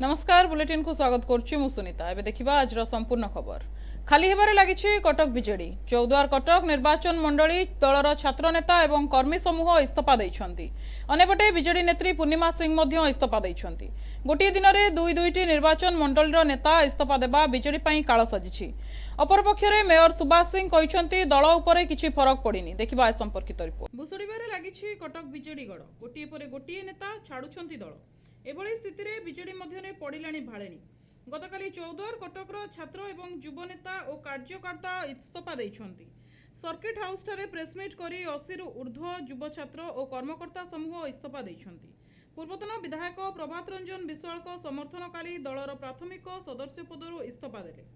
नमस्कार बुलेटिन को स्वागत करुच्ची मु सुनीता। एबे देखिबा आजर संपूर्ण खबर। खाली हेबारे लागिछि कटक बिजेडी। चौद्वार कटक निर्वाचन मंडली दलर छात्र नेता एवं कर्मी समूह इस्तीफा दैछन्ति। अनेपटे बिजेडी नेत्री पूर्णिमा सिंह मध्य इस्तीफा दैछन्ति। गोटे दिन में दुईटी निर्वाचन मंडलीर नेता इस्तीफा देबा बिजेडी पई काळ सजिछि। अपरपक्षरे मेयर सुभाष सिंह कहिसन्ति दल उपरे किछि फरक पड़िनी। देखिबा ए संपर्कित रिपोर्ट। बुसुडीबारे लागिछि कटक बिजेडी गड़। गोटे परे गोटे नेता छाडुछन्ति दल। एभली स्थिति रे बिजेडी मध्यने पड़िलाणी भाळेनी। गतकाली चौद्वार कटकर छात्र एवं युव नेता और कार्यकर्ता इस्तीफा दैछन्ति। सर्किट हाउस ठारे प्रेसमिट करी 80 रु ऊर्ध्व युव छात्र और कर्मकर्ता समूह इस्तीफा दैछन्ति। पूर्वतन विधायक प्रभात रंजन विश्वाल समर्थनकारी दलर प्राथमिक सदस्य पदरु इस्तीफा देले।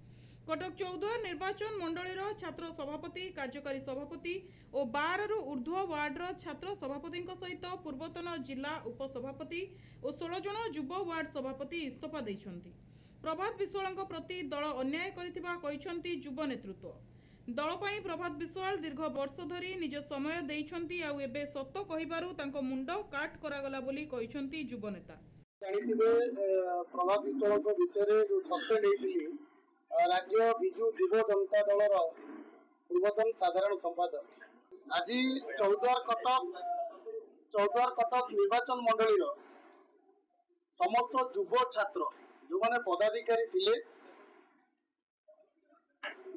कटक चौद्वार निर्वाचन मंडलीर छात्र सभापति, कार्यकारी सभापति और 12 रु ऊर्ध्व वार्डर छात्र सभापति सहित पूर्वतन जिला उपसभापति और 16 जन युव वार्ड सभापति इस्तीफा दैछन्ति। प्रभात विश्वाल प्रति दल अन्याय करिथिबा कहिसन्ति युव नेतृत्व। दल पई प्रभात विश्वाल दीर्घ वर्ष धरी निज समय दैछन्ति आ एबे सत्य कहिबारु तांको मुंड काट करागला बोली कहिसन्ति युव नेता। जानिथिबे प्रभात विश्वाल को विषय रे जो सस्पेंड हेतिली राज्य बिजु युव जनता दलर पूर्वतन साधारण संपादक आज चौद्वार कटक निर्वाचन मंडलीर समस्त युव छात्र जो माने पदाधिकारी थिले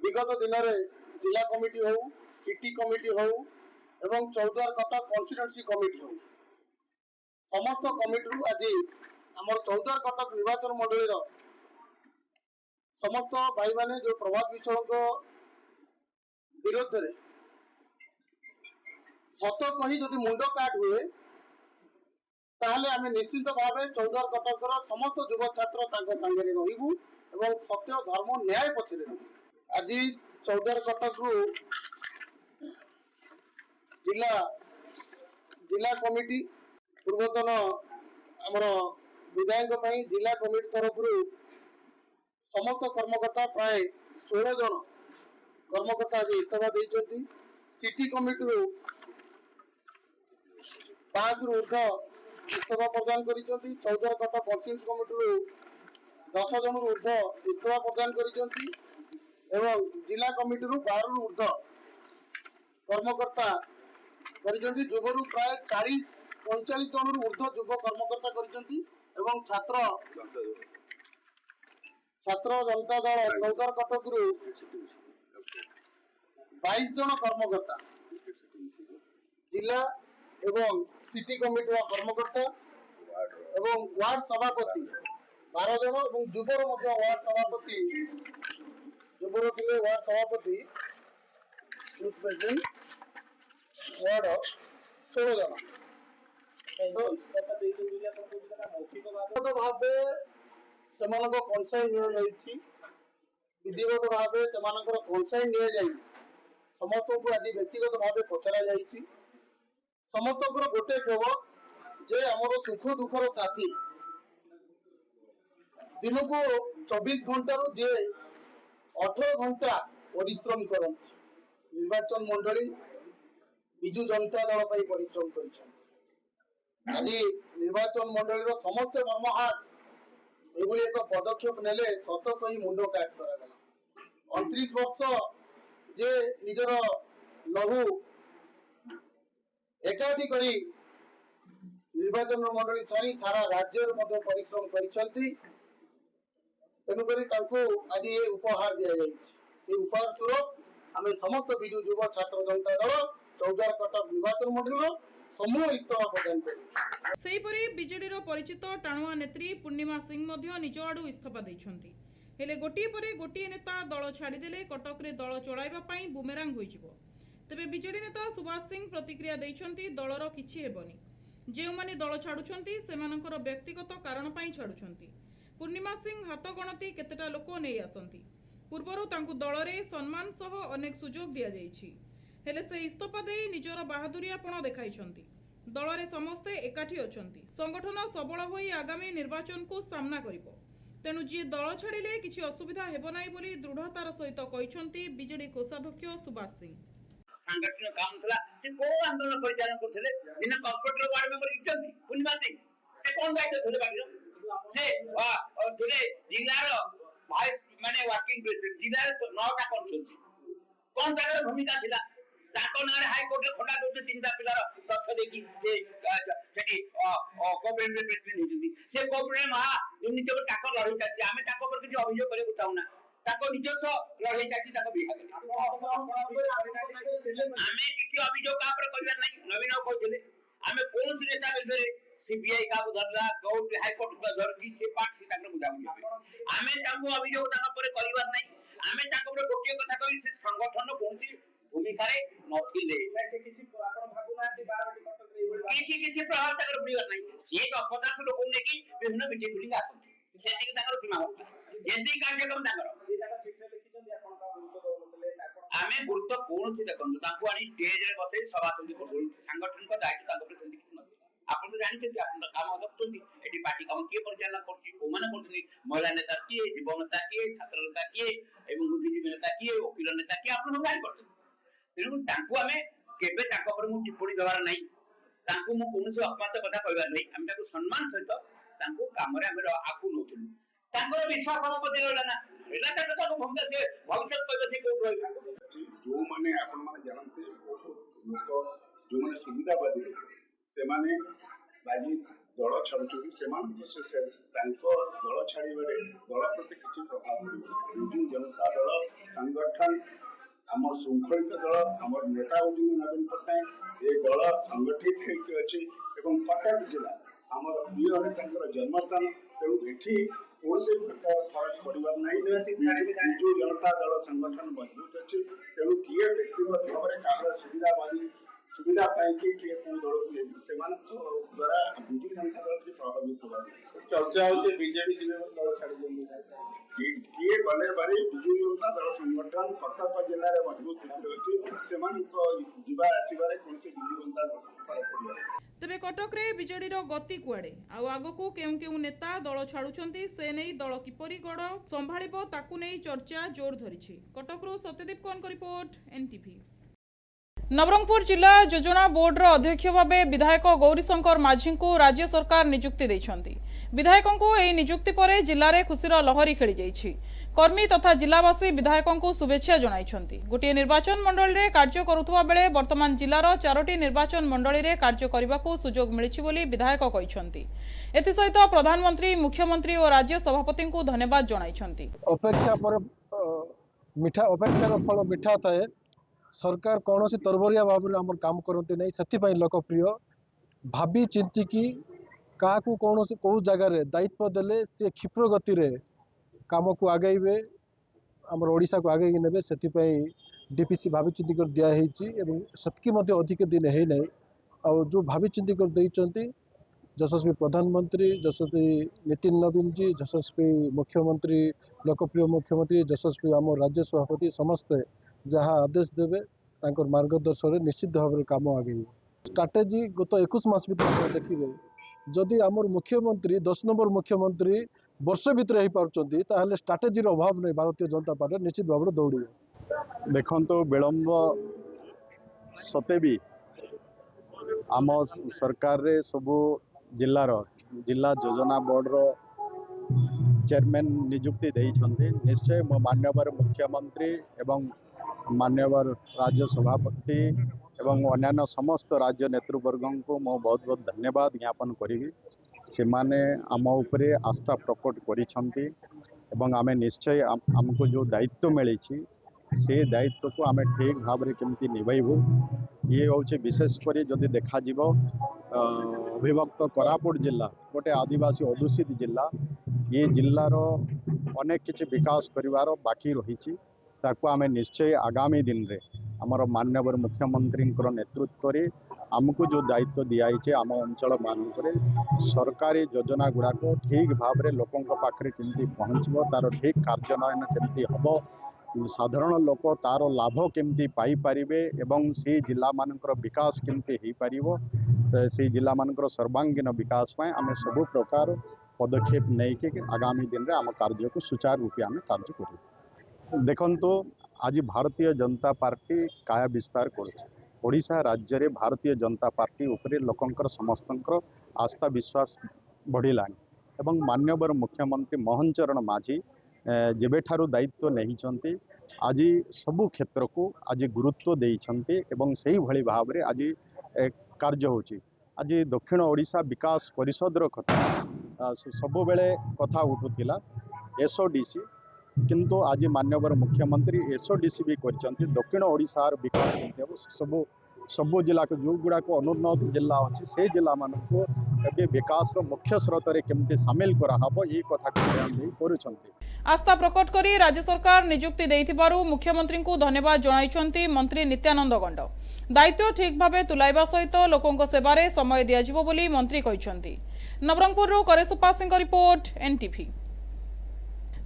विगत दिन में जिला कमिटी हो, सिटी कमिटी हो एवं चौद्वार कटक कन्स्टिट्यूएंसी कमिटी हो, समस्त कमिटी आज आम चौद्वार कटक निर्वाचन मंडलीर समस्त भाई माने जो प्रभात विश्वाल विरोध रे सत कही जदि मुंड काट हुए ताहले आमे निश्चित भाव चौद्वार कटकर समस्त युव छात्र तांको संगे रहिबु एवं सत्य धर्म न्याय पछरे आज चौद्वार कटक जिला कमिटी पूर्वतन आमर विधायक पई जिला कमिटी तरफ समस्त कर्मकर्ता प्राय 16 जन कर्मकर्ता आज इस्तीफा दैछन्ति। सिटी कमिटी 5 रु ऊर्ध्व इस्तीफा प्रदान करिसन्ति। चौद्वार कटक कन्स्टिट्यूएंसी कमिटी 10 जन रु ऊर्ध्व इस्तीफा प्रदान करिसन्ति एवं जिला कमिटी 12 रु ऊर्ध्व कर्मकर्ता करिसन्ति। युवरु प्राय 40-45 जन रु ऊर्ध्व युव कर्मकर्ता करिसन्ति एवं छात्र जनता दल चौद्वार कटक 22 जन कर्मकर्ता जिला एवं सिटी कमिटी कर्मकर्ता एवं वार्ड सभापति 12 जन एवं युवर वार्ड सभापति वार्ड सभापति यूथ प्रेसिडेंट वार्ड 16 जन भाव कनसाइन विधिवत भाव से कनसाइन समस्त को आज व्यक्तिगत भाव पचरा जाइए। समस्त गोटे खेव जे आमर सुख दुखर साथी दिन को 24 घंटा जे 18 घंटा परिश्रम कर निर्वाचन मंडली बिजु जनता दल पर परिश्रम कर आज निर्वाचन मंडली समस्त मर्महात एभली एक पदक्षेप नेले सत कही मुंड काट करागला। 29 वर्ष जे निजर लहू एकाठी करी निर्वाचन मंडली सारी सारा राज्य परिश्रम करिसंती। तेणुकरी आज ये उपहार दि जाइए। उपहार स्वरूप आम समस्त बिजु युव छात्र जनता दल चौद्वार कटक निर्वाचन मंडली समूह इस्तीफा प्रदान कर बिजेडी परिचित टाणुआ नेत्री पूर्णिमा सिंह निज आड़ू इस्तीफा दैछन्ति। हेले गोटे परे गोटे नेता दल छाड़ीदेले कटक रे दल चलाइबा पई बुमेरांग होइजिवो। तेबे बिजेडी नेता सुभाष सिंह प्रतिक्रिया दैछन्ति दलर किछि हेबनी। जे माने दल छाडुछन्ति सेमानकर व्यक्तिगत कारण पई छाडुछन्ति। पूर्णिमा सिंह हाथ गणती केतेटा लोक नै आसंती। पूर्वरु तांकु दल रे सम्मान सह अनेक सुजोग दिया जाइछि। हेले से इस्तीफा देई निजर बाहादुरियापण देखाइछन्ति। दल रे समस्ते एकाठी अछन्ति। संगठन सबल होई आगामी निर्वाचन को सामना करिवो। तेणु जी दल छाड़िले किछि असुविधा हेबो नाही बोली दृढ़तार सहित कहिसन्ति बिजेडी कोषाध्यक्ष सुभाष सिंह। संगठन काम थला से को आंदोलन परिचालन करथले बिना कॉर्पोरेटर वार्ड मेंबर इच्छन्ति पूर्णिमा सिंह से कोन दायित्व थले बाकी से ଥିଲେ ଜିଲ୍ଲାର ଭାଇସ୍ ମାନେ ୱାର୍କିଂ ପ୍ରେସିଡେଣ୍ଟ ଜିଲ୍ଲାରେ 9ଟା କରୁଛନ୍ତି କଣ ତାଙ୍କର ଭୂମିକା ଥିଲା ତାଙ୍କ ନାଁରେ ହାଇକୋର୍ଟରେ ଖଣ୍ଡା ଦଉଛି 3ଟା ପିଲାର ତଥ୍ୟ ଦେଇକି ସେ ସେଠି କୋଅପରେଟିଭ ପ୍ରେସିଡେଣ୍ଟ ହେଇଛନ୍ତି ସେ କୋଅପରେଟିଭ ମହା ଦୁର୍ନୀତି ଉପରେ ତାଙ୍କ ଲଢ଼େଇ ଚାଲିଛି ଆମେ ତାଙ୍କ ଉପରେ କିଛି ଅଭିଯୋଗ କରିବାକୁ ଚାହୁଁନା ତାଙ୍କ ନିଜସ୍ୱ ଲଢ଼େଇ ଚାଲିଛି ତାଙ୍କ ବିଭାଗରେ ଆମେ କିଛି ଅଭିଯୋଗ କାହା ଉପରେ କରିବାର ନାହିଁ ନବୀନ କହିଥିଲେ ଆମେ କୌଣସି ନେତା ବିରୁଦ୍ଧରେ सीबीआई का धरला कोर्ट हाईकोर्ट का धरती से पार्ट से ताकर बुझाबुझी आमे ताको अभियोग ताको पर करिवार नै आमे ताको पर गोटिए कथा कहि से संगठन कोनसी भूमिका रे नथिले से किछि आपण भाबुना कि 12 कटक रे किछि प्रभाव ताकर पड़िवार नै से 10-50 लोक ने कि विभिन्न मीटिंग बिल्डिंग आछन सेठी ताकर सीमा होता यदि कार्यक्रम ताकर से ताको चिट्ठी लिखिछन आपण का गुरुत्व दउनतले आमे गुरुत्व कोनसी देखन ताको आनी स्टेज रे बसे सभा समिति करबो संगठन को दायित्व ताको पर सेठी किछि नथि आपण तो जानते आपण काम करते एटी पार्टी काम किए परिचालन करछि को माने करछि महिला नेता किए युवा नेता किए छात्र नेता किए एवं बुद्धिजीवी नेता किए वकील नेता किए आपण सब जानि करते तेनु तांको हमें केबे ताको पर मु टिप्पणी देवार नै तांको मु कोनसे अपमान कथा कहबार नै हम ताको सम्मान सहित तांको काम रे हम आकु नथुलु तांको विश्वास हम प्रति रहला ना एला ताको ताको भंगा से भविष्य कहबे से को रहबा जो माने आपण माने जानते लोक जो माने सुविधावादी सेमाने बाजी दल छाड़ुछन्ति सेमानक दल छाड़े दल प्रति किसी प्रभाव पड़े बिजु जनता दल संगठन आम श्रृंखलित दल आम नेता होती नवीन पट्टनायक ये दल संगठित होती कटक जिला आम प्रिय नेता जन्मस्थान तेणु ये कौन प्रकार फरक पड़ार ना बिजु जनता दल संगठन मजबूत अच्छे तेणु किए व्यक्तिगत भाव में कहा सुविधा पाई किए कौ दल से द्वारा बिजु जनता दल से प्रभावित होगा चर्चा हो बीजेपी जी दल छाड़ी किए गले बारी बिजु जनता दल संगठन कटक जिले में मजबूत स्थिति अच्छी से आसबार कौन बिजु जनता दल फरक पड़े तेबे कटक रे बीजेडी रो गति कुआडे आउ आगकू केउ केउ नेता दल छाड़ुछंती से नै दल किपरि गड़ संभाळिबो ताकू नै चर्चा जोर धरिछि कटक रो सत्यदीप कोन को रिपोर्ट एनटीवी नवरंगपुर जिला योजना बोर्ड रो अध्यक्ष भाबे विधायक गौरीशंकर माझी को राज्य सरकार नियुक्ति दैछंती विधायकों को एई नियुक्ति परे जिल्ला रे खुशीर लहरी खेली जाइछि कर्मी तथा जिलावासी विधायकों को शुभेच्छा जणाइछंती गोटे निर्वाचन मंडल रे कार्य करुथुवा बेले वर्तमान जिल्लार 4टी निर्वाचन मंडली रे कार्य करबाको सुजोग मिलिछि बोली विधायक कहिछंती एथि सहित प्रधानमंत्री मुख्यमंत्री और राज्य सभापति को धन्यवाद जणाइछंती अपेक्षा पर मिठा अपेक्षार फल मिठा थाए सरकार कौन सी तरबरिया भाव में आम काम करते नहीं से लोकप्रिय भाभी चिंतिकी क्या कौन कौ जगार दायित्व देले सी क्षिप्र गति रे काम को आगेबे आमर ओडिशा को आगे ने से डीपीसी भाभी चिंतिक दिखाई सेतकी अधिक दिन है नहीं आ जो भाभी चिंतिक देते यशस्वी प्रधानमंत्री यशस्वी नितिन नवीन जी यशस्वी मुख्यमंत्री लोकप्रिय मुख्यमंत्री यशस्वी आम राज्य सभापति समस्ते जहाँ आदेश देवे मार्गदर्शन निश्चित भाव में काम आगे स्ट्राटेजी गत 21 मास भर देखिए जदि आमर मुख्यमंत्री 10 नंबर मुख्यमंत्री वर्ष भितर हो पार्टी ताहले स्ट्राटेजी अभाव नहीं भारतीय जनता पार्टी निश्चित भाव में दौड़े देखो विलंब सते भी आम सरकार रे सबू जिला योजना बोर्ड रो चेयरमैन नियुक्ति देइछन्ते निश्चय मो मान्यवर मुख्यमंत्री एवं मान्यवर राज्य सभापति एवं अन्यान्य समस्त राज्य नेतृवर्ग को मो बहुत बहुत धन्यवाद ज्ञापन करी से माने आम उपरे आस्था प्रकट करिछन्ती एवं आमे निश्चय आमको जो दायित्व मिली से दायित्व को आमे ठीक भाव में केमती निभाइबू ये होचे विशेषकर जदि देखा जीवो अभिभक्त कोरापुट जिला गोटे आदिवासी अधूषित जिला ये जिल्लार अनेक किछि विकास करिवार बाकी रही ताकू आमे निश्चय आगामी दिन रे आमर मान्यवर मुख्यमंत्री नेतृत्व रे आमको जो दायित्व दिखाई आम अंचल मानक सरकारी योजना गुड़ाक ठीक भाव में लोकों पाखे केमती पहुँचब तार ठीक कार्यान्वयन केमती हम साधारण लोक तार लाभ केमती पाई पारिबे एवं से जिला मानकर विकास केमती हो पारिबो से जिला मानकर सर्वांगीन विकास में आम सब प्रकार पदक्षेप नहीं कि आगामी दिन में आम कार्य को सुचारू रूपे आम कार्य करूँ देखो आज भारतीय जनता पार्टी काया विस्तार करोड़िशा राज्य रे भारतीय जनता पार्टी उपरे लोकंकर समस्तंकर आस्था विश्वास बढ़िलानी ଏବଂ ମାନ୍ୟବର ମୁଖ୍ୟମନ୍ତ୍ରୀ ମୋହନ ଚରଣ ମାଝୀ ଯେବେଠାରୁ ଦାୟିତ୍ୱ ନେଇଛନ୍ତି ଆଜି ସବୁ କ୍ଷେତ୍ରକୁ ଆଜି ଗୁରୁତ୍ୱ ଦେଇଛନ୍ତି ଏବଂ ସେଇଭଳି ଭାବରେ ଆଜି କାର୍ଯ୍ୟ ହେଉଛି। ଆଜି ଦକ୍ଷିଣ ଓଡ଼ିଶା ବିକାଶ ପରିଷଦର କଥା ସବୁବେଳେ କଥା ଉଠୁଥିଲା ଏସ୍ଓଡିସି, କିନ୍ତୁ ଆଜି ମାନ୍ୟବର ମୁଖ୍ୟମନ୍ତ୍ରୀ ଏସ୍ଓଡିସି ବି କରିଛନ୍ତି। ଦକ୍ଷିଣ ଓଡ଼ିଶାର ବିକାଶ କେମିତି ହେବ ସବୁ ଜିଲ୍ଲାକୁ ଯେଉଁଗୁଡ଼ାକ ଅନୁନ୍ନତ ଜିଲ୍ଲା ଅଛି ସେ ଜିଲ୍ଲାମାନଙ୍କୁ ଏବେ ବିକାଶର ମୁଖ୍ୟ ସ୍ରୋତରେ କେମିତି ସାମିଲ କରାହେବ ଏହି କଥାକୁ ଧ୍ୟାନ ଦେଇ କରୁଛନ୍ତି। आस्था प्रकट करी राज्य सरकार नियुक्ति देइथिबारु मुख्यमंत्री को धन्यवाद जणाइछंती मंत्री नित्यानंद गंड। दायित्व ठीक भावे तुलाइबा सहित लोकों सेवारे समय दियाजिबो बोली मंत्री कहिछंती। नवरंगपुरु करेसुपा सिंह रिपोर्ट एनटीवी।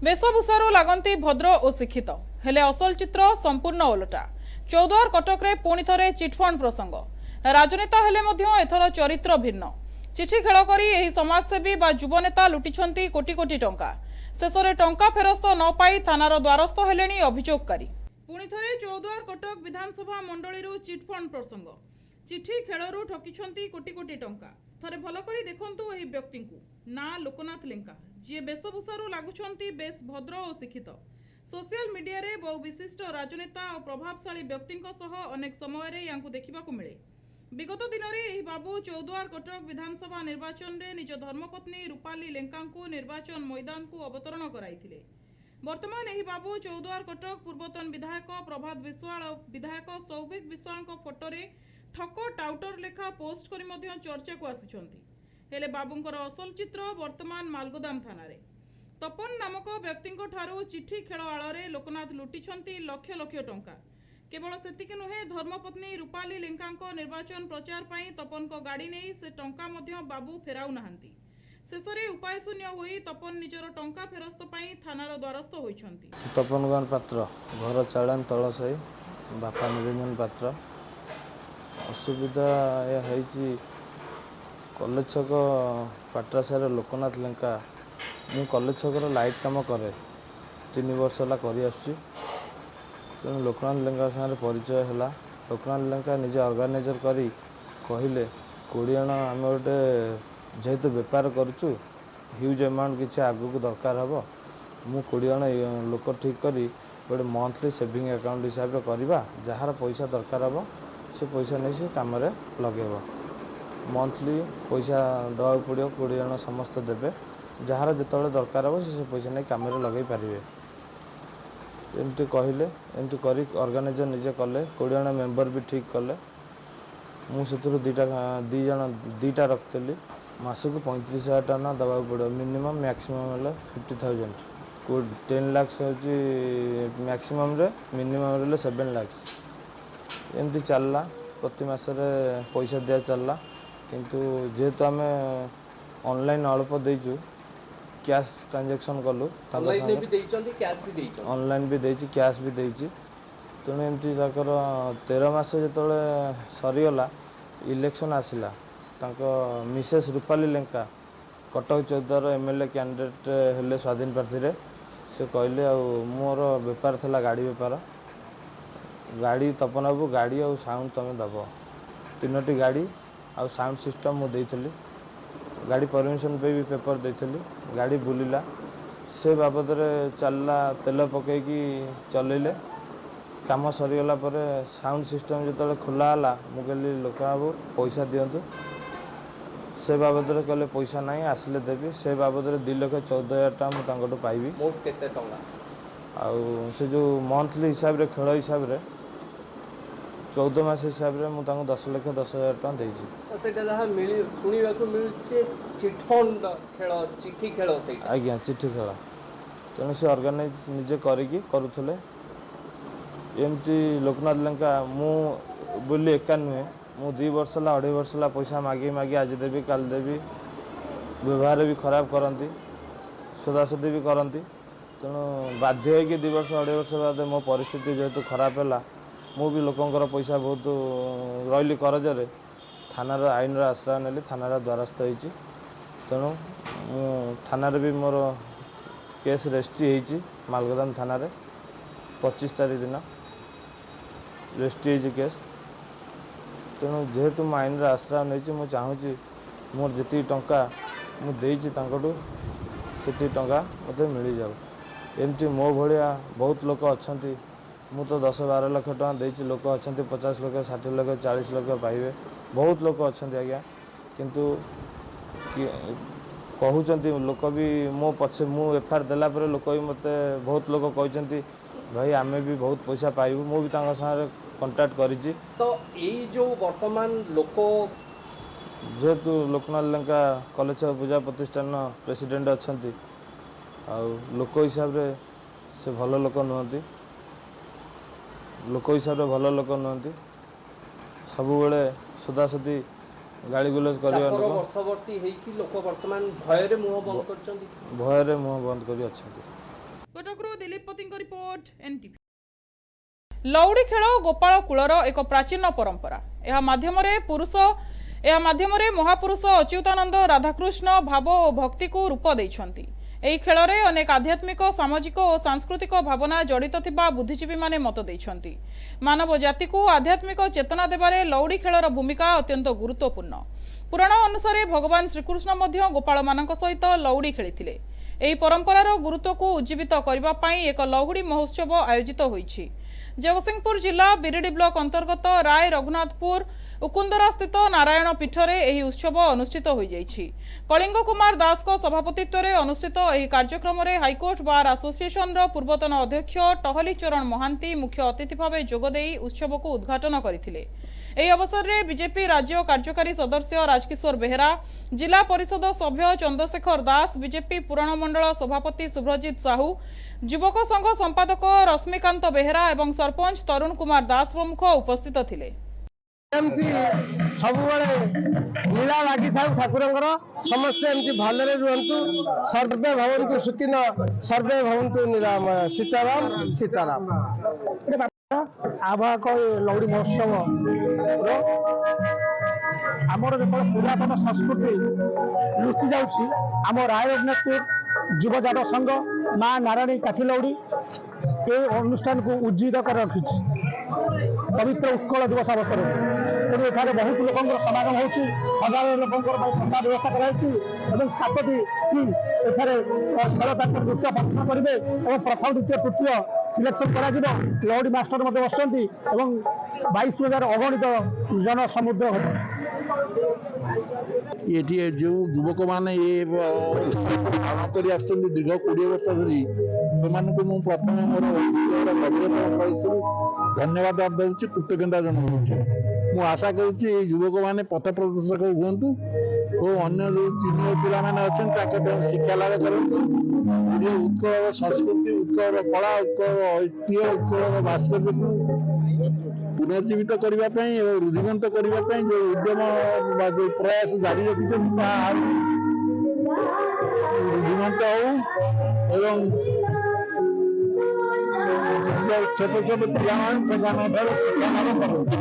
वेशभूषारू लागंती भद्र और शिक्षित हेले असल चित्र संपूर्ण ओलटा। चौद्वार कटक रे पुणी थरे चिटफंड प्रसंग। राजनेता हेले मध्य एथर चरित्र भिन्न। चिठी खेल करी एही समाजसेवी बा युवनेता लुटिछंती कोटी कोटी टंका। शेषरे टंका फेरस्त न पाई थानार द्वारस्थ हेलेनी अभियोगकारी। पुणी थरे चौद्वार कटक विधानसभा मंडलीरू चिटफंड प्रसंग। चिठी खेलरू ठकिछंती कोटी कोटी टंका। थरे भल करी देखंतु एही व्यक्तिंकु ना लोकनाथ लेंका जी वेशभूषारू लागुछंती बेस भद्र और शिक्षित। सोशल मीडिया रे बहु विशिष्ट राजनेता और प्रभावशाली व्यक्तिंक सह अनेक समय रे यांकु देखिबाकु मिले। विगत दिन में यह बाबू चौद्वार कटक विधानसभा निर्वाचन में निज धर्मपत्नी रूपाली लेंका निर्वाचन मैदान को अवतरण कराइथिले। वर्तमान यह बाबू चौद्वार कटक पूर्वतन विधायक प्रभात विश्वाल और विधायक सौभिक विश्वाल फोटो रे ठक टाउटर लेखा पोस्ट करी मध्य चर्चा को आसिछंती। हेले बाबूंकर असल चित्र वर्तमान मालगोदाम थाना रे। तपन नामक व्यक्ति ठारू चिठी खेल आଳରେ लोकनाथ लुटिछंती लक्ष लक्ष टंका। केवल सेतिक नुहे धर्मपत्नी रूपाली लेंका निर्वाचन प्रचार पाई तपन को गाड़ी नहीं से टंका मध्य बाबू फेराउ नाहांती। शेषरे उपाय शून्य होई तपन निजर टंका फेरस्त पाई थानार द्वारस्थ होइछंती। तपन कुमार पात्र घर चालान तलसाई बापा निरंजन पात्र। असुविधा या है कलेज छक पाट्रासार लोकनाथ लेंका मु कलेज छकर लाइट काम करे 3 वर्ष है करी आसुची। तेणु लोकनाथ लेंका साथ परिचय है। लोकनाथ लेंका निजे ऑर्गेनाइजर करी कहले 20 जन आम गोटे जेहेतु बेपार करुचु ह्यूज अमाउंट किसी आगु को दरकार हम मु 20 जन लोक ठीक करी गोटे मंथली सेविंग अकाउंट हिसाब से करवा जार पैसा दरकार हम से पैसा नहीं से कम लगेब। मंथली पैसा दवा पड़ो 20 जन समस्त देवे जार जो दरकार हम से पैसा नहीं कम लगे पारे। एमती कहले एमती करी ऑर्गेनाइजर निजे कले 20 जन मेंबर भी ठीक कले। मुझे दुईटा रखी मासक 35,000 टका दवा पड़ो मिनिमम मैक्सिमम 50,000 10 लाख हूँ मैक्सिमम मिनिमम 7 लाख एमती चलला। प्रति मासरे पैसा दिया चलला किंतु जेहेतु आम ऑनलाइन अल्प देचु कैश ट्रांजैक्शन कलु ऑनलाइन भी देची कैश भी देची। तेणु एमती 13 मास जो सरीगला इलेक्शन आसला Mrs Rupali Lenka Cuttack Choudwar MLA candidate हेले स्वाधीन प्रार्थी रे से कहले मोर बेपार थला गाड़ी बेपार गाड़ी तपन बाबू गाड़ी और साउंड तुम दब 3टी गाड़ी आउ साउंड सिस्टम मुझे गाड़ी परमिशन पे भी पेपर देती गाड़ी बुलिला से बाबद चलला तेल पकईकि चलैले काम सरीगला साउंड सिस्टम जो खोला मुझे कहली लोक बाबू पैसा दिंतु से बाबद कहले पैसा नहीं आसिले देवी से बाबद 2,14,000 टका मुझे पाइबी आउ से जो मंथली हिसाब रे खेल हिसाब रे 14 मास हिसाब रे मुझे 10,10,000 टका देइछि। आज्ञा चिट्ठी खेल तेणु से ऑर्गेनाइज निजे करिकी करुले। एमती लोकनाथ लेंका मु बोली एका नुहे मु 2 वर्ष 2.5 वर्ष पैसा मागी मागी आज देवी काल देवी व्यवहार भी खराब करती सदासदी भी करती। तेणु बाध्य होगी 2 वर्ष 2.5 वर्ष बाद मो परिस्थिति जेहेतु खराब है मु भी लोकंर पैसा बहुत रही करजरे थानार आईन आश्रय नेली थानार द्वारस्थ होती। तेणु थाना भी मोर केस रेजिस्ट्री होती मालगोदाम थाना 25 तारीख दिन रेजिस्ट्री होती केस। तेणु जेहेतु आईन आश्रय नहीं मुझे चाहूँगी मोर जी टंका मुझे ସେତିକି ଟଙ୍କା ମୋତେ ମିଳିଯାଉ। ଏମିତି ମୋ ଭଳିଆ ବହୁତ ଲୋକ ଅଛନ୍ତି। ମୁଁ ତ 10-12 ଲକ୍ଷ ଟଙ୍କା ଦେଇଛି, ଲୋକ ଅଛନ୍ତି 50 ଲକ୍ଷ, 60 ଲକ୍ଷ, 40 ଲକ୍ଷ ପାଇବେ, ବହୁତ ଲୋକ ଅଛନ୍ତି ଆଜ୍ଞା। କିନ୍ତୁ କହୁଛନ୍ତି ଲୋକ ବି ମୋ ପଛେ, ମୁଁ ଏଫଆଇଆର ଦେଲା ପରେ ଲୋକ ବି ମୋତେ ବହୁତ ଲୋକ କହିଛନ୍ତି ଭାଇ ଆମେ ବି ବହୁତ ପଇସା ପାଇବୁ। ମୁଁ ବି ତାଙ୍କ ସାଙ୍ଗରେ କଣ୍ଟାକ୍ଟ କରିଛି। ତ ଏଇ ଯେଉଁ ବର୍ତ୍ତମାନ ଲୋକ ଯେହେତୁ ଲୋକନାଥ ଲେଙ୍କା କଲେଜ ପୂଜା ପ୍ରତିଷ୍ଠାନ ପ୍ରେସିଡେଣ୍ଟ ଅଛନ୍ତି, ଆଉ ଲୋକ ହିସାବରେ ସେ ଭଲ ଲୋକ ନୁହନ୍ତି, ସବୁବେଳେ ସଦାସତି ଗାଳି ଗୁଲଜ କରିବା ଚାପର ଲୋକ, ବର୍ଷବର୍ତ୍ତୀ ହେଇକି ଲୋକ ବର୍ତ୍ତମାନ ଭୟରେ ମୁହଁ ବନ୍ଦ କରିଛନ୍ତି। ଭୟରେ ମୁହଁ ବନ୍ଦ କରି ଅଛନ୍ତି। କଟକରୁ ଦିଲ୍ଲୀପ ପତିଙ୍କ ରିପୋର୍ଟ, ଏନଟିଭି। ଲଉଡ଼ି ଖେଳ ଗୋପାଳ କୂଳର ଏକ ପ୍ରାଚୀନ ପରମ୍ପରା। ଏହା ମାଧ୍ୟମରେ ମହାପୁରୁଷ ଅଚ୍ୟୁତାନନ୍ଦ ରାଧାକୃଷ୍ଣ ଭାବ ଓ ଭକ୍ତିକୁ ରୂପ ଦେଇଛନ୍ତି। ଏହି ଖେଳରେ ଅନେକ ଆଧ୍ୟାତ୍ମିକ, ସାମାଜିକ ଓ ସାଂସ୍କୃତିକ ଭାବନା ଜଡ଼ିତ ଥିବା ବୁଦ୍ଧିଜୀବୀମାନେ ମତ ଦେଇଛନ୍ତି। ମାନବ ଜାତିକୁ ଆଧ୍ୟାତ୍ମିକ ଚେତନା ଦେବାରେ ଲଉଡ଼ି ଖେଳର ଭୂମିକା ଅତ୍ୟନ୍ତ ଗୁରୁତ୍ୱପୂର୍ଣ୍ଣ। ପୁରାଣ ଅନୁସାରେ ଭଗବାନ ଶ୍ରୀକୃଷ୍ଣ ମଧ୍ୟ ଗୋପାଳମାନଙ୍କ ସହିତ ଲଉଡ଼ି ଖେଳିଥିଲେ। ଏହି ପରମ୍ପରାର ଗୁରୁତ୍ୱକୁ ଉଜ୍ଜୀବିତ କରିବା ପାଇଁ ଏକ ଲହୁଡ଼ି ମହୋତ୍ସବ ଆୟୋଜିତ ହୋଇଛି। ଜଗତସିଂହପୁର ଜିଲ୍ଲା ବିରିଡ଼ି ବ୍ଲକ ଅନ୍ତର୍ଗତ ରାୟ ରଘୁନାଥପୁର ଉକୁନ୍ଦରାସ୍ଥିତ ନାରାୟଣ ପୀଠରେ ଏହି ଉତ୍ସବ ଅନୁଷ୍ଠିତ ହୋଇଯାଇଛି। କଳିଙ୍ଗ କୁମାର ଦାସଙ୍କ ସଭାପତିତ୍ୱରେ ଅନୁଷ୍ଠିତ ଏହି କାର୍ଯ୍ୟକ୍ରମରେ ହାଇକୋର୍ଟ ବାର୍ ଆସୋସିଏସନର ପୂର୍ବତନ ଅଧ୍ୟକ୍ଷ ଟହଲି ଚରଣ ମହାନ୍ତି ମୁଖ୍ୟ ଅତିଥି ଭାବେ ଯୋଗଦେଇ ଉତ୍ସବକୁ ଉଦ୍ଘାଟନ କରିଥିଲେ। ଏହି ଅବସରରେ ବିଜେପି ରାଜ୍ୟ କାର୍ଯ୍ୟକାରୀ ସଦସ୍ୟ ରାଜକିଶୋର ବେହେରା, ଜିଲ୍ଲା ପରିଷଦ ସଭ୍ୟ ଚନ୍ଦ୍ରଶେଖର ଦାସ, ବିଜେପି ପୁରାଣ ମଣ୍ଡଳ ସଭାପତି ଶୁଭ୍ରଜିତ ସାହୁ, ଯୁବକ ସଂଘ ସମ୍ପାଦକ ରଶ୍ମିକାନ୍ତ ବେହେରା ଏବଂ ସରପଞ୍ଚ ତରୁଣ କୁମାର ଦାସ ପ୍ରମୁଖ ଉପସ୍ଥିତ ଥିଲେ। ଏମିତି ସବୁବେଳେ ଲୀଳା ଲାଗିଥାଉ ଠାକୁରଙ୍କର, ସମସ୍ତେ ଏମିତି ଭଲରେ ରୁହନ୍ତୁ। ସର୍ବେ ଭବନ୍ତୁ ସୁଖିନ, ସର୍ବେ ଭବନ୍ତୁ ନିରାମୟ। ସୀତାରାମ ସୀତାରାମ। ଆବାହକ ଲଉଡ଼ି ମହୋତ୍ସବ ଆମର ଯେତେବେଳେ ପୁରାତନ ସଂସ୍କୃତି ଲୁଚି ଯାଉଛି, ଆମ ରାୟ ରଘୁନାଥପୁର ଯୁବ ଯାଦବ ସଂଘ ମା ନାରାୟଣୀ କାଠି ଲଉଡ଼ି এই অনুষ্ঠানକୁ ଉଜ୍ଜୀବିତ କରି ରଖିଛି ପବିତ୍ର ଉତ୍କଳ ଦିବସ ଅବସରରେ। ତେଣୁ ଏଠାରେ ବହୁତ ଲୋକଙ୍କର ସମାଗମ ହେଉଛି, ହଜାର ଲୋକଙ୍କର ପାଇଁ ପ୍ରସାଦ ବ୍ୟବସ୍ଥା କରାଯାଇଛି ଏବଂ 7ଟି ଟିମ୍ ଏଠାରେ ଖେଳ ତାଙ୍କର ନୃତ୍ୟ ପ୍ରଦର୍ଶନ କରିବେ ଏବଂ ପ୍ରଥମ, ଦ୍ୱିତୀୟ, ତୃତୀୟ ସିଲେକ୍ସନ୍ କରାଯିବ। ଲଉଡ଼ି ମାଷ୍ଟର ମଧ୍ୟ ବସୁଛନ୍ତି ଏବଂ 22,000 ଅଗଣିତ ଜନ ସମୁଦ୍ର ଘଟିଛି। ଏଠି ଯେଉଁ ଯୁବକମାନେ ଏ ପାଳନ କରି ଆସୁଛନ୍ତି ଦୀର୍ଘ 20 ବର୍ଷ ଧରି, ସେମାନଙ୍କୁ ମୁଁ ପ୍ରଥମେ ମୋର ଗଭୀରତମ ପରିସରରୁ ଧନ୍ୟବାଦ ଦେଉଛି, କୃତଜ୍ଞତା ଜଣାଉଛି। ମୁଁ ଆଶା କରୁଛି ଏଇ ଯୁବକମାନେ ପଥ ପ୍ରଦର୍ଶକ ହୁଅନ୍ତୁ ଓ ଅନ୍ୟ ଯେଉଁ ସିନିୟର ପିଲାମାନେ ଅଛନ୍ତି ତାଙ୍କ ପାଇଁ ଶିକ୍ଷା ଲାଭ କରନ୍ତୁ। ଉତ୍କଳର ସଂସ୍କୃତି, ଉତ୍କଳର କଳା, ଉତ୍କଳର ଐତିହ୍ୟ, ଉତ୍କଳର ଭାସ୍କର୍ଯ୍ୟକୁ ପୁନର୍ଜୀବିତ କରିବା ପାଇଁ ଏବଂ ରୁଧିବନ୍ତ କରିବା ପାଇଁ ଯେଉଁ ଉଦ୍ୟମ ବା ଯେଉଁ ପ୍ରୟାସ ଜାରି ରଖିଛନ୍ତି ତାହା ରୁଧିବନ୍ତ ହଉ ଏବଂ ଛୋଟ ଛୋଟ ପିଲାମାନେ ସେମାନଙ୍କଠାରୁ ଶିକ୍ଷା ଲାଭ କରନ୍ତୁ।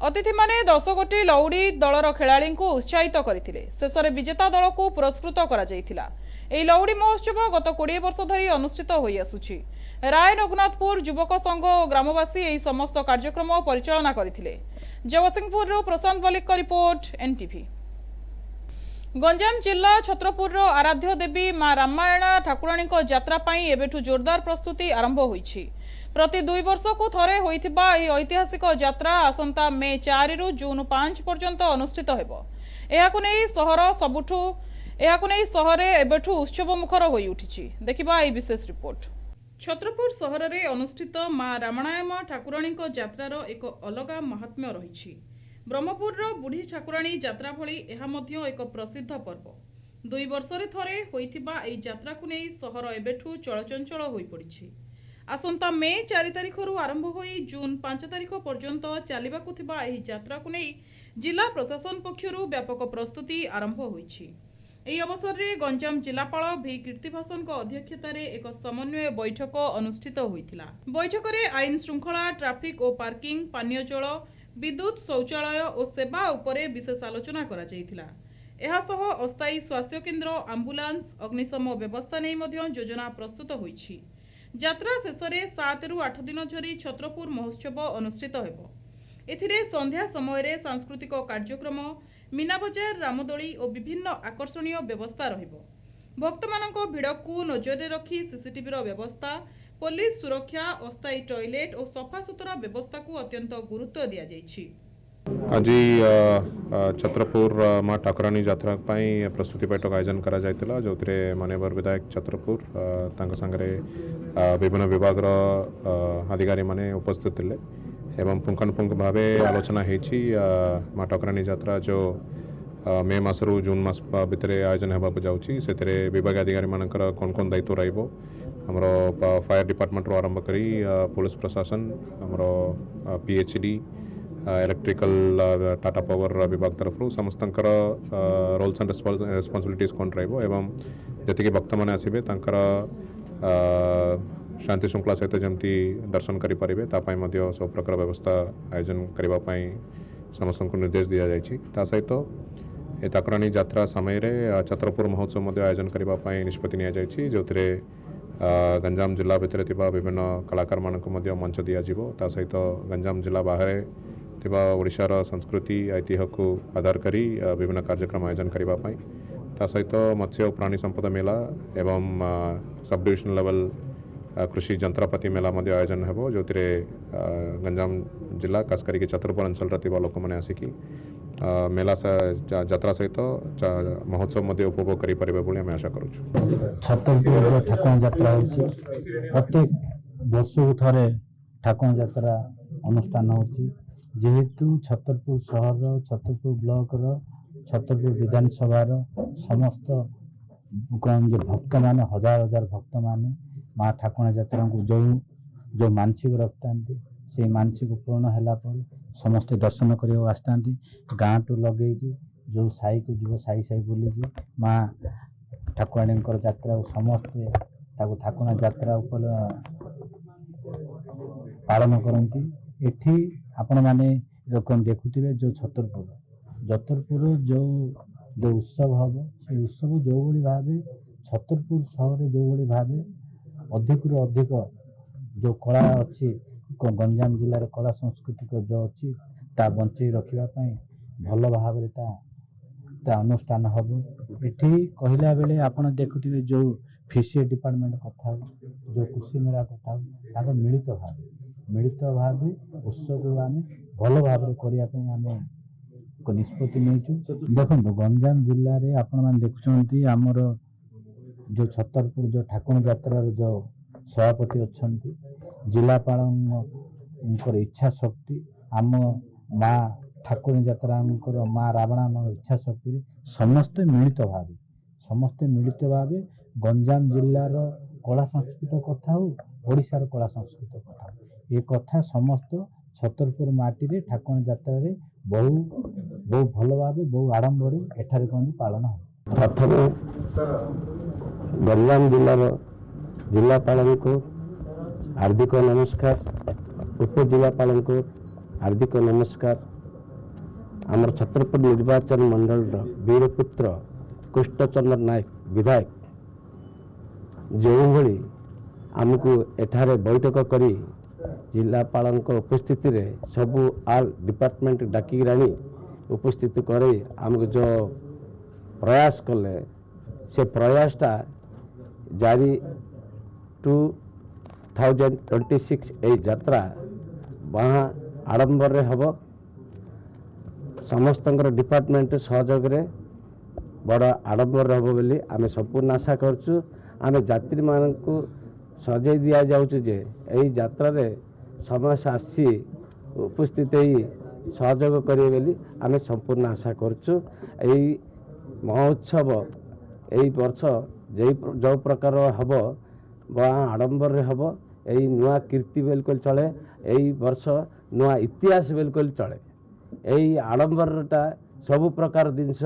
ଅତିଥିମାନେ 10 ଗୋଟି ଲଉଡ଼ି ଦଳର ଖେଳାଳିଙ୍କୁ ଉତ୍ସାହିତ କରିଥିଲେ। ଶେଷରେ ବିଜେତା ଦଳକୁ ପୁରସ୍କୃତ କରାଯାଇଥିଲା। ଏହି ଲଉଡ଼ି ମହୋତ୍ସବ ଗତ 20 ବର୍ଷ ଧରି ଅନୁଷ୍ଠିତ ହୋଇଆସୁଛି। ରାୟ ରଘୁନାଥପୁର ଯୁବକ ସଂଘ ଓ ଗ୍ରାମବାସୀ ଏହି ସମସ୍ତ କାର୍ଯ୍ୟକ୍ରମ ପରିଚାଳନା କରିଥିଲେ। ଜଗତସିଂହପୁରରୁ ପ୍ରଶାନ୍ତ ମଲ୍ଲିକଙ୍କ ରିପୋର୍ଟ, ଏନଟିଭି। ଗଞ୍ଜାମ ଜିଲ୍ଲା ଛତ୍ରପୁରର ଆରାଧ୍ୟ ଦେବୀ ମା ରାମାୟଣା ଠାକୁରାଣୀଙ୍କ ଯାତ୍ରା ପାଇଁ ଏବେଠୁ ଜୋରଦାର ପ୍ରସ୍ତୁତି ଆରମ୍ଭ ହୋଇଛି। ପ୍ରତି 2 ବର୍ଷକୁ ଥରେ ହୋଇଥିବା ଏହି ଐତିହାସିକ ଯାତ୍ରା ଆସନ୍ତା ମେ 4ରୁ ଜୁନ 5 ପର୍ଯ୍ୟନ୍ତ ଅନୁଷ୍ଠିତ ହେବ। ଏହାକୁ ନେଇ ସହରରେ ଏବେଠୁ ଉତ୍ସବ ମୁଖର ହୋଇ ଉଠିଛି। ଦେଖିବା ଏହି ବିଶେଷ ରିପୋର୍ଟ। ଛତ୍ରପୁର ସହରରେ ଅନୁଷ୍ଠିତ ମା ରାମାୟଣା ଠାକୁରାଣୀଙ୍କ ଯାତ୍ରାର ଏକ ଅଲଗା ମାହାତ୍ମ୍ୟ ରହିଛି। ବ୍ରହ୍ମପୁରର ବୁଢ଼ୀ ଠାକୁରାଣୀ ଯାତ୍ରା ଭଳି ଏହା ମଧ୍ୟ ଏକ ପ୍ରସିଦ୍ଧ ପର୍ବ। 2 ବର୍ଷରେ ଥରେ ହୋଇଥିବା ଏହି ଯାତ୍ରାକୁ ନେଇ ସହର ଏବେଠୁ ଚଳଚଞ୍ଚଳ ହୋଇପଡ଼ିଛି। ଆସନ୍ତା ମେ 4 ତାରିଖରୁ ଆରମ୍ଭ ହୋଇ ଜୁନ 5 ତାରିଖ ପର୍ଯ୍ୟନ୍ତ ଚାଲିବାକୁ ଥିବା ଏହି ଯାତ୍ରାକୁ ନେଇ ଜିଲ୍ଲା ପ୍ରଶାସନ ପକ୍ଷରୁ ବ୍ୟାପକ ପ୍ରସ୍ତୁତି ଆରମ୍ଭ ହୋଇଛି। ଏହି ଅବସରରେ ଗଞ୍ଜାମ ଜିଲ୍ଲାପାଳ ଭି କୀର୍ତ୍ତିଭାସନଙ୍କ ଅଧ୍ୟକ୍ଷତାରେ ଏକ ସମନ୍ୱୟ ବୈଠକ ଅନୁଷ୍ଠିତ ହୋଇଥିଲା। ବୈଠକରେ ଆଇନ ଶୃଙ୍ଖଳା, ଟ୍ରାଫିକ୍ ଓ ପାର୍କିଂ, ପାନୀୟ ଜଳ, ବିଦ୍ୟୁତ୍, ଶୌଚାଳୟ ଓ ସେବା ଉପରେ ବିଶେଷ ଆଲୋଚନା କରାଯାଇଥିଲା। ଏହାସହ ଅସ୍ଥାୟୀ ସ୍ୱାସ୍ଥ୍ୟ କେନ୍ଦ୍ର, ଆମ୍ବୁଲାନ୍ସ, ଅଗ୍ନିଶମ ବ୍ୟବସ୍ଥା ନେଇ ମଧ୍ୟ ଯୋଜନା ପ୍ରସ୍ତୁତ ହୋଇଛି। ଯାତ୍ରା ଶେଷରେ 7ରୁ 8 ଦିନ ଧରି ଛତ୍ରପୁର ମହୋତ୍ସବ ଅନୁଷ୍ଠିତ ହେବ। ଏଥିରେ ସନ୍ଧ୍ୟା ସମୟରେ ସାଂସ୍କୃତିକ କାର୍ଯ୍ୟକ୍ରମ, ମୀନାବଜାର, ରାମଦୋଳି ଓ ବିଭିନ୍ନ ଆକର୍ଷଣୀୟ ବ୍ୟବସ୍ଥା ରହିବ। भक्तमानंको भिड़कू नजर रखी सीसीटीवी व्यवस्था, पुलिस सुरक्षा, अस्थायी टॉयलेट और सफासुतरा व्यवस्था को अत्यंत गुरुत्व दिया जायछि। आज छत्रपुर माँ ठाकुराणी यात्रा प्रस्तुति बैठक आयोजन करा जायतिला जो माननीय विधायक छत्रपुर संगे विभिन्न विभाग अधिकारी माने उपस्थित थिले एवं पुंखानुपुंख भाव आलोचना होती माँ ठाकुराणी यात्रा जो मे मासरू जून मास भितर आयोजन होगा जाऊँगी से विभाग अधिकारी मानकर कौन कौन दायित्व रहिबो हमरो फायर डिपार्टमेंट रो आरंभ करी पुलिस प्रशासन हमरो पीएचडी इलेक्ट्रिकल टाटा पावर विभाग तरफ समस्त रोल्स एंड रेस्पॉन्सिबिलिटीज कौन रहिबो एवं जति भक्त मैंने आसबे शांति श्रृंखला सहित जमती दर्शन करें सब प्रकार व्यवस्था आयोजन करने समस्त को निर्देश दि जाए सहित ए ठाकुराणी यात्रा समय छत्रपुर महोत्सव आयोजन करने निष्पत्ति नि जो गंजाम जिला भितर विभिन्न कलाकार मानक मंच दिज्व सहित गंजाम जिला बाहर ओडिशार संस्कृति ऐतिह्य को आधार करी विभिन्न कार्यक्रम आयोजन करने सहित मत्स्य और प्राणी संपदा मेला एवं सब डिविजन लेवल कृषि जंत्रपाति मेला आयोजन हो जो गंजाम जिला खास करके छत्रपुर अंचल लोक मैंने आसिकी मेला यात्रा सहित महोत्सव उपभोग करें आम आशा करूँ। छत्रपुर ठाकुर यात्रा होची प्रत्येक वर्ष को थरे ठाकुर यात्रा अनुष्ठान होची जेहेतु छत्रपुर शहर छत्रपुर ब्लॉक छत्रपुर विधानसभा समस्त भक्त माने हजार हजार भक्त माने माँ ठाकुर यात्रा को जो मानसिक रखता से मानसिक पूर्ण है समस्त दर्शन कर आसता गाँ टू लगे जो साई को जीव साई साई बुलिकी माँ ठाकुराणी यात्रा समस्ते ठाकुर यात्रा पालन करती एठी आपण माने रकम देखुथिबे जो छतरपुर जो उत्सव हम से उत्सव जो भली भावे छतरपुर शहर जो भली भावे अधिक रु अधिक जो कला अच्छी गंजाम जिलार कला सांस्कृतिक जो अच्छी ता बंचे रखिबा पई भल भाव ता अनुष्ठान हम एठी कहला बेले आपण देखुथिबे जो फिशरी डिपार्टमेंट कथा जो कृषि मेला कथा ताको मिलित भाव उत्सव को आम भल भाव करने निष्पत्ति नहीं देखो गंजाम जिले में आपण मैंने देखुं आमर जो छतरपुर जो ठाकुर यात्रार जो सभापति अच्छा जिलापाल इच्छा शक्ति आम माँ ठाकुर यात्रा माँ रावणा इच्छा शक्ति समस्ते मिलित भाव गंजाम जिलार कला संस्कृत कथा हो ओडिशार कला संस्कृत कथा ये कथा समस्त छतरपुर माटी रे ठाकुर यात्रा रे बहु भल भाव बहु आडंबर एठारे कौन पालन हो। प्रथम गंजाम जिलार जिलापाल को हार्दिक नमस्कार उपजिलापाल को हार्दिक नमस्कार आमर छत्रपुर निर्वाचन मंडल वीरपुत्र कृष्णचंद्र नायक विधायक जो भली आमको एठारे बैठक करी जिलापाल उपस्थिति रे सबू आल डिपार्टमेंट डाकी राणी उपस्थित करे आमको जो प्रयास कले से प्रयासटा जारी 2026 ए यात्रा वहाँ आडंबर रे हब समस्त डिपार्टमेंट सहयोग रे बड़ आडंबर हब बोली आमे संपूर्ण आशा करछु। आमे यात्री मानकु सजाई दिया जाउछु जे एही यात्रा रे समस्त आसी उपस्थित सहयोग करिवे बोली आमे संपूर्ण आशा करछु। एही महोत्सव एही वर्ष जो प्रकार हब वहाँ आडंबर रे हब एही नुआ कीर्ति बिल्कुल चले एही वर्ष नुआ इतिहास बिल्कुल चले एही आडंबरटा सब प्रकार जिनस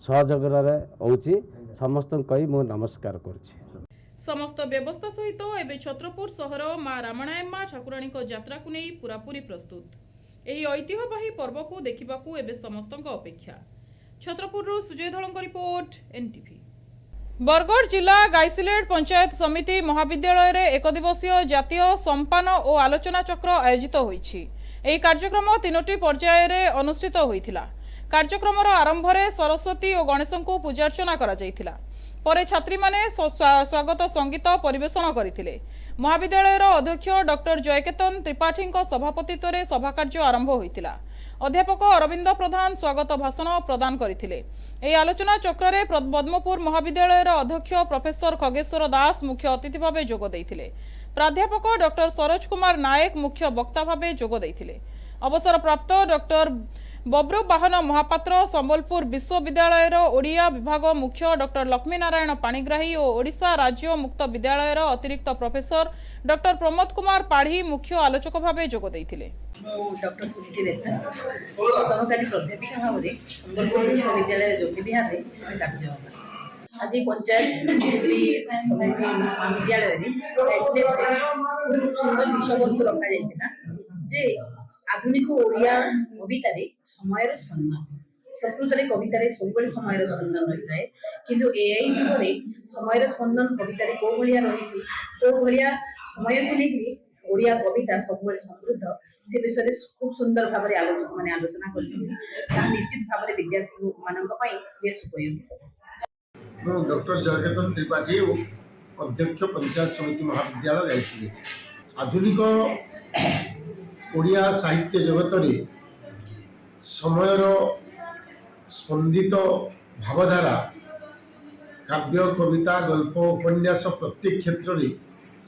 सहयोग होची समस्त कही मु नमस्कार करछि। समस्त व्यवस्था सहित एवं छत्रपुर सहर माँ रामणायम्मा ठाकुराणी यात्रा को नहीं पूरापूरी प्रस्तुत एही ऐतिह्यबाही पर्व को देखा एवं समस्त अपेक्षा। छत्रपुर सुजय धड़ों रिपोर्ट एनटीवी। बरगढ़ जिला गाइसिलेट पंचायत समिति महाविद्यालय रे एक दिवसीय जातीय सम्मान और आलोचना चक्र आयोजित होईछि। एही कार्यक्रम 3टी पर्याय रे अनुष्ठित होइथिला। कार्यक्रम आरंभ रे सरस्वती और गणेश को पूजार्चना करा जाइथिला। ପରେ ଛାତ୍ରୀମାନେ ସ୍ୱାଗତ ସଙ୍ଗୀତ ପରିବେଷଣ କରିଥିଲେ। ମହାବିଦ୍ୟାଳୟର ଅଧ୍ୟକ୍ଷ ଡକ୍ଟର ଜୟକେତନ ତ୍ରିପାଠୀଙ୍କ ସଭାପତିତ୍ୱରେ ସଭାକାର୍ଯ୍ୟ ଆରମ୍ଭ ହୋଇଥିଲା। ଅଧ୍ୟାପକ ଅରବିନ୍ଦ ପ୍ରଧାନ ସ୍ୱାଗତ ଭାଷଣ ପ୍ରଦାନ କରିଥିଲେ। ଏହି ଆଲୋଚନା ଚକ୍ରରେ ପଦ୍ମପୁର ମହାବିଦ୍ୟାଳୟର ଅଧ୍ୟକ୍ଷ ପ୍ରଫେସର ଖଗେଶ୍ୱର ଦାସ ମୁଖ୍ୟ ଅତିଥି ଭାବେ ଯୋଗ ଦେଇଥିଲେ। ପ୍ରାଧ୍ୟାପକ ଡକ୍ଟର ସରୋଜ କୁମାର ନାୟକ ମୁଖ୍ୟ ବକ୍ତା ଭାବେ ଯୋଗ ଦେଇଥିଲେ। ଅବସରପ୍ରାପ୍ତ ଡକ୍ଟର बब्रू बाहन महापात्र संबलपुर विश्वविद्यालयर ओडिया विभाग मुख्य डॉक्टर लक्ष्मी नारायण पाणिग्राही और ओडिशा राज्य मुक्त विद्यालयर अतिरिक्त प्रोफेसर डॉक्टर प्रमोद कुमार पाढ़ी मुख्य आलोचक भाव जोग देथिले। डॉक्टर सुनीति देवता सहकारी प्राध्यापिका भाव में संबलपुर विश्वविद्यालय ज्योति विहार में कार्य आज पंचायत श्री महाविद्यालय सुंदर विषय वस्तु रखा जे आधुनिक ओडिया कवितार समय स्पंदन प्रकृत में कवितार सब समय स्पंदन रही है किंतु एआई जुगे समय स्पंदन कवितार कौ भाया रही कौ भाया समय को लेकिन ओडिया कविता सब समृद्ध से विषय खूब सुंदर भाव में आलोचक मैंने आलोचना कर निश्चित भाव में विद्यार्थी मान बेस उपयोगी। डॉक्टर जयकेतन त्रिपाठी अध्यक्ष पंचायत समिति महाविद्यालय जाइए आधुनिक ओडिया साहित्य जगत समयर स्पंदित भावधारा काव्य कविता गल्प उपन्यास प्रत्येक क्षेत्र में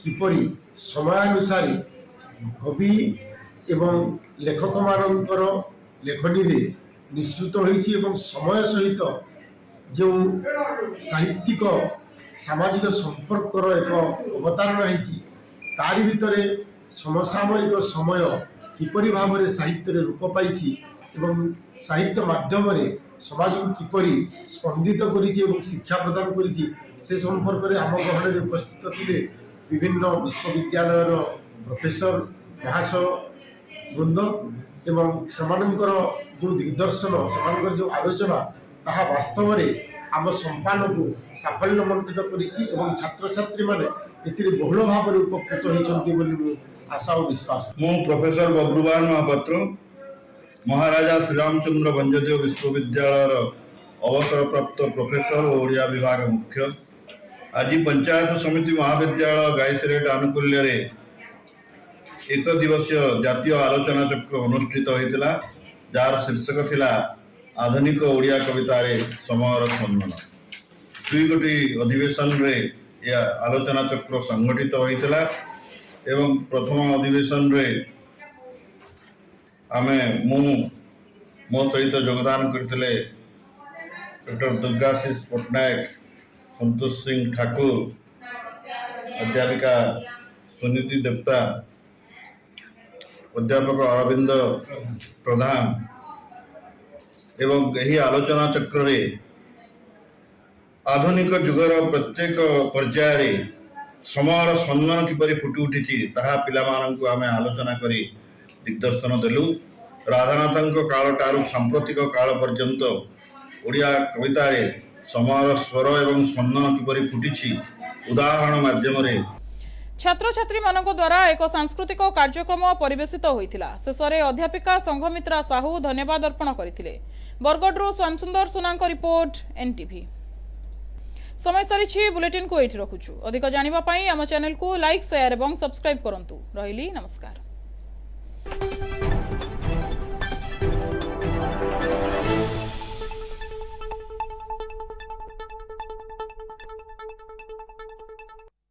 किपरि समयानुसारी कवि एवं लेखक मानकर लेखनी रे निश्चित होइछि एवं समय सहित जो साहित्यिक सामाजिक संपर्कर एक अवतारण होइछि तारि भितरे समसामयिक समय किपरि भाव में साहित्य रूप पाई एवं साहित्य माध्यम समाज को किपरि स्पंदित करिछि एवं शिक्षा प्रदान करिछि से संपर्क में आम गहन में उपस्थित थे विभिन्न विश्वविद्यालय प्रोफेसर महाशय वृंद एवं सेमानकर जो दिग्दर्शन सेमानकर जो आलोचना ताहा वास्तव में आम संपान को साफल्यमंडित करिछि एवं छात्र छात्री माने एथिरे बहुल भाव में उपकृत होइछन्ति बोली आशा और विश्वास। मु प्रोफेसर बब्रुबान महापात्र महाराजा श्रीरामचंद्र भंजदेव विश्वविद्यालय अवसरप्राप्त प्रोफेसर और ओडिया विभाग मुख्य आज पंचायत समिति महाविद्यालय गायसरेट आनुकूल्य एक दिवसीय जातीय आलोचना चक्र अनुष्ठित होता जार शीर्षक थिला आधुनिक ओडिया कवितार समयर स्पंदन। दुई गोटी अधिवेशन रे यह आलोचना चक्र संगठित होता एवं प्रथम अधिवेशन रे आमे मो सहित योगदान करते डॉक्टर दुर्गाशीष पट्टनायक संतोष सिंह ठाकुर अध्यापिका सुनीति देवता अध्यापक अरविंद प्रधान एवं यही आलोचना चक्र रे आधुनिक जुगर प्रत्येक पर्यायर समयर स्पंदन किपरि फुटी उठी ताहा पिलामानंकु आमे आलोचना करी दिग्दर्शन देलु। राधानाथन काल ठारू सांप्रतिक काल पर्यंत ओडिया कवितार समयर स्वर एवं स्पंदन किपरि फुटी उदाहरण माध्यम छात्र छात्री मानक द्वारा एक सांस्कृतिक कार्यक्रम परिवेशित होइथिला। शेषरे अध्यापिका संघमित्रा साहू धन्यवाद अर्पण करथिले। बरगढ़ श्यामसुंदर सुनांक रिपोर्ट एनटीवी। समय सरी बुलेटिन को एठी रखुछु। अधिक जानिबा पई आम चैनल को लाइक शेयर एवं सब्सक्राइब करंतु। रहिली नमस्कार।